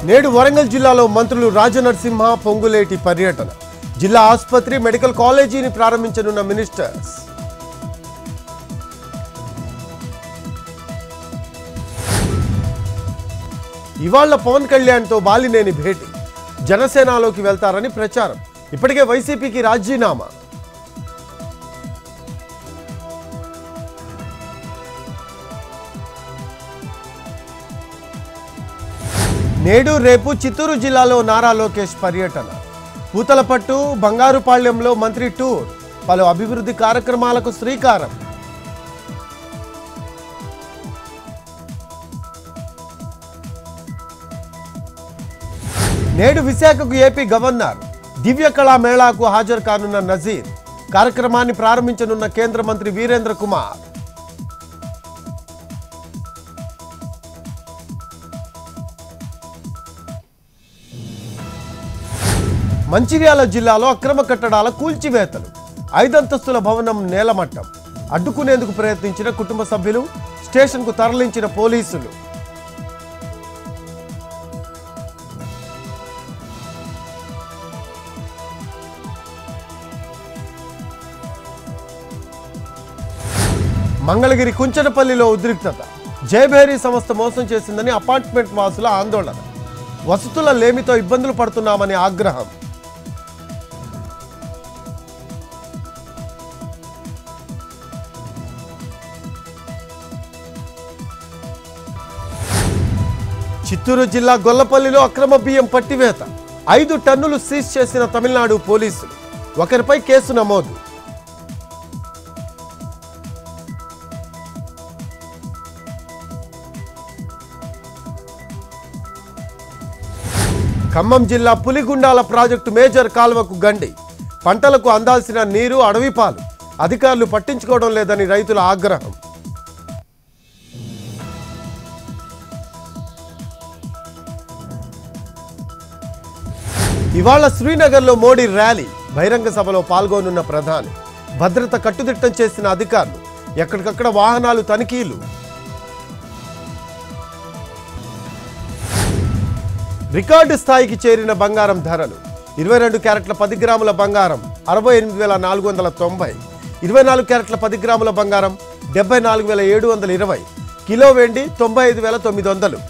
నేడు వరంగల్ జిల్లాలో మంత్రులు రాజనరసింహ పొంగులేటి పర్యటన. జిల్లా ఆసుపత్రి మెడికల్ కాలేజీని ప్రారంభించనున్న మినిస్టర్స్. ఇవాళ పవన్ కళ్యాణ్తో బాలినేని భేటీ. జనసేనలోకి వెళ్తారని ప్రచారం. ఇప్పటికే వైసీపీకి రాజీనామా. నేడు రేపు చిత్తూరు జిల్లాలో నారా లోకేష్ పర్యటన. పూతలపట్టు, బంగారుపాళ్యంలో మంత్రి టూర్. పలు అభివృద్ధి కార్యక్రమాలకు శ్రీకారం. నేడు విశాఖకు ఏపీ గవర్నర్. దివ్య కళా మేళాకు హాజరు కానున్న నజీర్. కార్యక్రమాన్ని ప్రారంభించనున్న కేంద్ర మంత్రి వీరేంద్ర కుమార్. మంచిర్యాల జిల్లాలో అక్రమ కట్టడాల కూల్చివేతలు. 5 అంతస్తుల భవనం నేలమట్టం. అడ్డుకునేందుకు ప్రయత్నించిన కుటుంబ సభ్యులు. స్టేషన్కు తరలించిన పోలీసులు. మంగళగిరి కుంచనపల్లిలో ఉద్రిక్తత. జయభేరి సంస్థ మోసం చేసిందని అపార్ట్మెంట్ వాసుల ఆందోళన. వసతుల లేమితో ఇబ్బందులు పడుతున్నామని ఆగ్రహం. చిత్తూరు జిల్లా గొల్లపల్లిలో అక్రమ బియ్యం పట్టివేత. 5 టన్నులు సీజ్ చేసిన తమిళనాడు పోలీసులు. ఒకరిపై కేసు నమోదు. ఖమ్మం జిల్లా పులిగుండాల ప్రాజెక్టు మేజర్ కాల్వకు గండి. పంటలకు అందాల్సిన నీరు అడవిపాలు. అధికారులు పట్టించుకోవడం లేదని రైతుల ఆగ్రహం. ఇవాళ శ్రీనగర్లో మోడీ ర్యాలీ. బహిరంగ సభలో పాల్గొనున్న ప్రధాని. భద్రత కట్టుదిట్టం చేసిన అధికారులు. ఎక్కడికక్కడ వాహనాలు తనిఖీలు. రికార్డు స్థాయికి చేరిన బంగారం ధరలు. 22 క్యారెట్ల 10 గ్రాముల బంగారం 68,490. 24 క్యారెట్ల 10 గ్రాముల బంగారం 74,720. కిలో వెండి 95,900.